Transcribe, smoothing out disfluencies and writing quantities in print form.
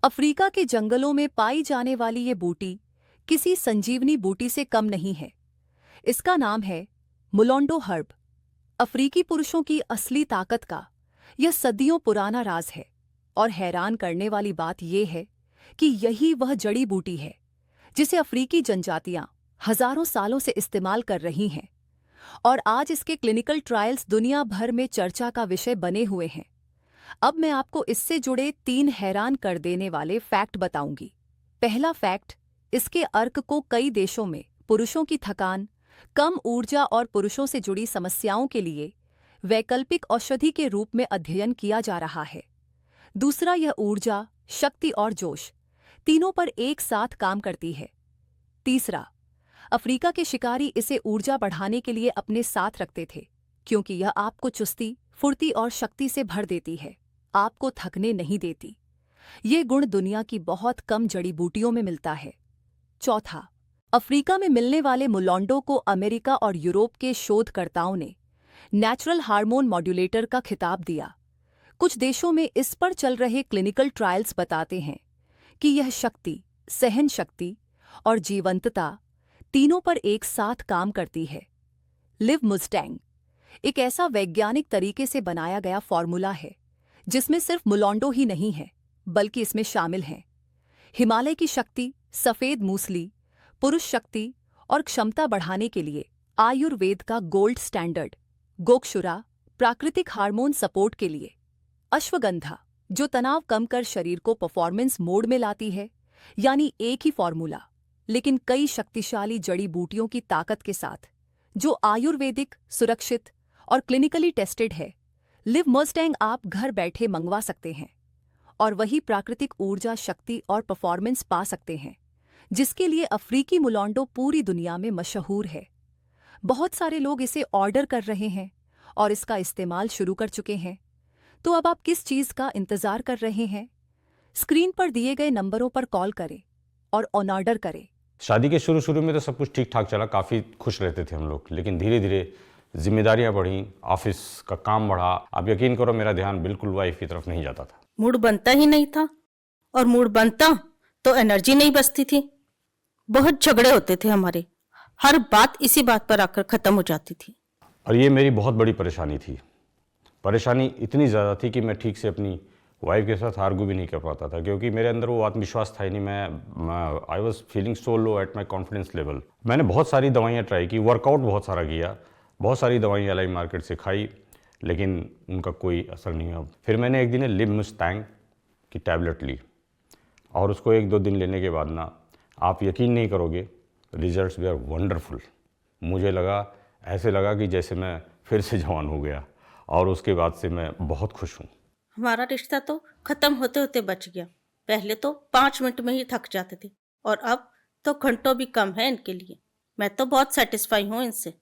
Africa के जंगलों में पाई जाने वाली ये बूटी किसी संजीवनी बूटी से कम नहीं है। इसका नाम है मुलोंडो हर्ब। अफ्रीकी पुरुषों की असली ताकत का यह सदियों पुराना राज है और हैरान करने वाली बात यह है कि यही वह जड़ी बूटी है जिसे अफ्रीकी जनजातियां हजारों सालों से इस्तेमाल कर रही हैं और आज इसके क्लिनिकल ट्रायल्स दुनिया भर में चर्चा का विषय बने हुए हैं। अब मैं आपको इससे जुड़े 3 हैरान कर देने वाले फैक्ट बताऊंगी। पहला फैक्ट, इसके अर्क को कई देशों में पुरुषों की थकान, कम ऊर्जा और पुरुषों से जुड़ी समस्याओं के लिए वैकल्पिक औषधि के रूप में अध्ययन किया जा रहा है। दूसरा, यह ऊर्जा, शक्ति और जोश तीनों पर एक साथ काम करती है। तीसरा, अफ्रीका के शिकारी इसे ऊर्जा बढ़ाने के लिए अपने साथ रखते थे क्योंकि यह आपको चुस्ती, फुर्ती और शक्ति से भर देती है, आपको थकने नहीं देती। ये गुण दुनिया की बहुत कम जड़ी बूटियों में मिलता है। चौथा, अफ्रीका में मिलने वाले मुलोंडो को अमेरिका और यूरोप के शोधकर्ताओं ने नेचुरल हार्मोन मॉड्यूलेटर का खिताब दिया। कुछ देशों में इस पर चल रहे क्लिनिकल ट्रायल्स बताते हैं कि यह शक्ति, सहन शक्ति और जीवंतता तीनों पर एक साथ काम करती है। लिव मुस्टैंग एक ऐसा वैज्ञानिक तरीके से बनाया गया फॉर्मूला है जिसमें सिर्फ मुलोंडो ही नहीं है बल्कि इसमें शामिल हैं हिमालय की शक्ति, सफेद मूसली, पुरुष शक्ति और क्षमता बढ़ाने के लिए आयुर्वेद का गोल्ड स्टैंडर्ड गोक्षुरा, प्राकृतिक हार्मोन सपोर्ट के लिए अश्वगंधा, जो तनाव कम कर शरीर को परफॉर्मेंस मोड में लाती है। यानी एक ही फॉर्मूला लेकिन कई शक्तिशाली जड़ी बूटियों की ताकत के साथ, जो आयुर्वेदिक, सुरक्षित और क्लिनिकली टेस्टेड है। लिव मस्टैंग आप घर बैठे मंगवा सकते हैं और वही प्राकृतिक ऊर्जा, शक्ति और परफॉर्मेंस पा सकते हैं जिसके लिए अफ्रीकी मुलोंडो पूरी दुनिया में मशहूर है। बहुत सारे लोग इसे ऑर्डर कर रहे हैं और इसका इस्तेमाल शुरू कर चुके हैं। तो अब आप किस चीज़ का इंतजार कर रहे हैं? स्क्रीन पर दिए गए नंबरों पर कॉल करें और ऑन ऑर्डर करें। शादी के शुरू में तो सब कुछ ठीक ठाक चला, काफ़ी खुश रहते थे हम लोग, लेकिन धीरे धीरे जिम्मेदारियां बढ़ी, ऑफिस का काम बढ़ा। आप यकीन करो, मेरा ध्यान बिल्कुल वाइफ की तरफ नहीं जाता था। मूड बनता ही नहीं था और मूड बनता तो एनर्जी नहीं बचती थी। बहुत झगड़े होते थे हमारे, हर बात इसी बात पर आकर खत्म हो जाती थी। और ये मेरी बहुत बड़ी परेशानी थी। परेशानी इतनी ज़्यादा थी कि मैं ठीक से अपनी वाइफ के साथ आर्गू भी नहीं कर पाता था क्योंकि मेरे अंदर वो आत्मविश्वास था ही नहीं। मैं I was feeling so low at my confidence level. मैंने बहुत सारी दवाइयाँ ट्राई की, वर्कआउट बहुत सारा किया, बहुत सारी दवाइयाँ लाई मार्केट से खाई, लेकिन उनका कोई असर नहीं हुआ। फिर मैंने एक दिन लिव मुस्टैंग की टैबलेट ली और उसको 1-2 दिन लेने के बाद ना, आप यकीन नहीं करोगे, रिजल्ट्स वे आर वंडरफुल। मुझे ऐसे लगा कि जैसे मैं फिर से जवान हो गया और उसके बाद से मैं बहुत खुश हूँ। हमारा रिश्ता तो खत्म होते होते बच गया। पहले तो 5 मिनट में ही थक जाते थे और अब तो घंटों भी कम है इनके लिए। मैं तो बहुत सेटिस्फाई हूँ इनसे।